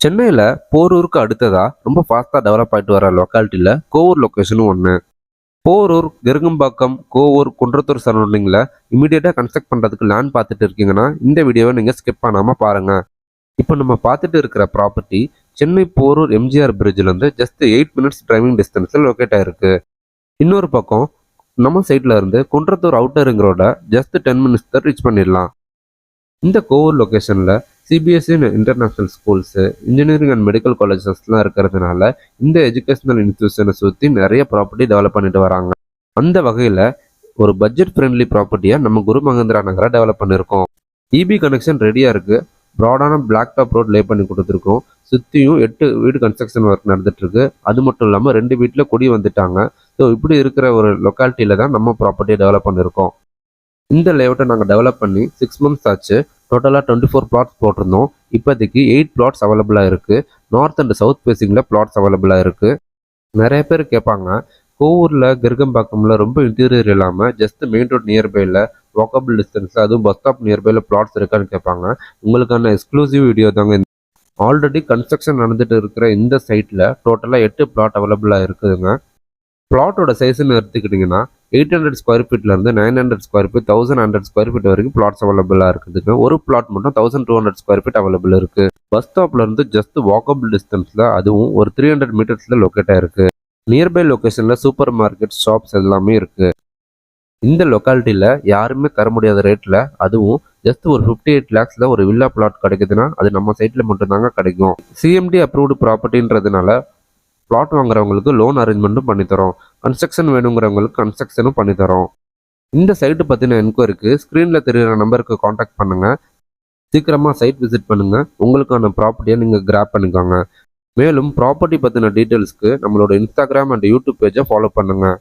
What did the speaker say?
சென்னையில் போரூருக்கு அடுத்ததா ரொம்ப ஃபாஸ்ட்டாக டெவலப் ஆகிட்டு வர லொக்காலிட்டியில் கோவூர் லொக்கேஷனும் ஒன்று. போரூர், கெருங்கம்பாக்கம், கோவூர், குன்றத்தூர் சரௌண்டிங்கில் இமீடியட்டாக கன்ஸ்ட்ரக்ட் பண்ணுறதுக்கு லேண்ட் பார்த்துட்டு இருக்கீங்கன்னா இந்த வீடியோவை நீங்கள் ஸ்கிப் பண்ணாமல் பாருங்கள். இப்போ நம்ம பார்த்துட்டு இருக்கிற ப்ராப்பர்ட்டி சென்னை போரூர் எம்ஜிஆர் பிரிட்ஜிலேருந்து ஜஸ்ட் 8 மினிட்ஸ் டிரைவிங் டிஸ்டன்ஸில் லொக்கேட் ஆகிருக்கு. இன்னொரு பக்கம் நம்ம சைடில் இருந்து குன்றத்தூர் அவுட்டர் ரிங் ரோட ஜஸ்ட் 10 மினிட்ஸ் தான் ரீச் பண்ணிடலாம். இந்த கோவூர் லொக்கேஷனில் CBSE international schools, engineering and medical காலேஜஸ்லாம் இருக்கிறதுனால இந்த எஜுகேஷனல் இன்ஸ்டியூஷனை சுற்றி நிறைய ப்ராப்பர்ட்டி டெவலப் பண்ணிட்டு வராங்க. அந்த வகையில் ஒரு பட்ஜெட் ஃப்ரெண்ட்லி ப்ராப்பர்ட்டியாக நம்ம குரு மகேந்திரா நகரை டெவலப் பண்ணியிருக்கோம். இபி கனெக்ஷன் ரெடியாக இருக்குது. ப்ராடான பிளாக் டாப் ரோட் லே பண்ணி கொடுத்துருக்கோம். சுற்றியும் 8 வீடு கன்ஸ்ட்ரக்ஷன் ஒர்க் நடந்துட்டுருக்கு. அது மட்டும் இல்லாமல் 2 வீட்டில் குடி வந்துட்டாங்க. ஸோ இப்படி இருக்கிற ஒரு லொக்காலிட்டியில் தான் நம்ம ப்ராப்பர்ட்டியை டெவலப் பண்ணியிருக்கோம். இந்த லேஅவுட்டை நாங்கள் டெவலப் பண்ணி 6 மந்த்ஸ் ஆச்சு. டோட்டலாக 24 பிளாட்ஸ் போட்டிருந்தோம். இப்போதைக்கு 8 பிளாட்ஸ் அவைலபிளாக இருக்குது. நார்த் அண்ட் சவுத் ஃபேஸிங்கில் பிளாட்ஸ் அவைலபிளாக இருக்குது. நிறைய பேர் கேட்பாங்க, கோவூரில் கெருங்கம்பாக்கமில் ரொம்ப இன்டீரியர் இல்லாமல் ஜஸ்ட் மெயின் ரோட் நியர்பையில் வாக்கபிள் டிஸ்டன்ஸில் அதுவும் பஸ் ஸ்டாப் நியர்பையில் பிளாட்ஸ் இருக்கான்னு கேட்பாங்க. உங்களுக்கான எக்ஸ்க்ளூசிவ் வீடியோ தாங்க. ஆல்ரெடி கன்ஸ்ட்ரக்ஷன் நடந்துட்டு இருக்கிற இந்த சைட்டில் டோட்டலாக 8 பிளாட் அவைலபிளாக இருக்குதுங்க. பிளாட்டோட சைஸ்ன்னு எடுத்துக்கிட்டிங்கன்னா 800 ஸ்கொயர் ஃபீட்லேருந்து 900 ஸ்கொயர் ஃபீட், 1100 ஸ்கொயர் ஃபீட் வரைக்கும் பிளாட்ஸ் அவைலபிளாக இருக்குதுங்க. ஒரு பிளாட் மட்டும் 1200 ஸ்கொயர் ஃபீட் அவைலபிள் இருக்குது. பஸ் ஸ்டாப்லேருந்து ஜஸ்ட் வாக்கபிள் டிஸ்டன்ஸில், அதுவும் ஒரு 300 மீட்டர்ஸில் லொக்கேட் ஆகிருக்கு. நியர்பை லொக்கேஷனில் சூப்பர் மார்க்கெட், ஷாப்ஸ் எல்லாமே இருக்குது. இந்த லொக்காலிட்டியில் யாருமே தர முடியாத ரேட்டில், அதுவும் ஜஸ்ட் ஒரு 58 lakhs ஒரு வில்லா பிளாட் கிடைக்குதுன்னா அது நம்ம சைட்டில் மட்டும்தாங்க கிடைக்கும். சிஎம்டி அப்ரூவ்டு ப்ராப்பர்ட்டின்றதுனால பிளாட் வாங்குறவங்களுக்கு லோன் அரேஞ்ச்மெண்ட்டும் பண்ணித்தரோம். கன்ஸ்ட்ரக்ஷன் வேணுங்கிறவங்களுக்கு கன்ஸ்ட்ரக்ஷனும் பண்ணித்தரோம். இந்த சைட்டு பற்றின என்கொயரிக்கு ஸ்க்ரீனில் தெரிகிற நம்பருக்கு காண்டாக்ட் பண்ணுங்கள். சீக்கிரமாக சைட் விசிட் பண்ணுங்கள். உங்களுக்கான ப்ராப்பர்ட்டியை நீங்கள் கிராப் பண்ணிக்கோங்க. மேலும் ப்ராப்பர்ட்டி பற்றின டீட்டெயில்ஸ்க்கு நம்மளோட இன்ஸ்டாகிராம் அண்ட் யூடியூப் பேஜை ஃபாலோ பண்ணுங்கள்.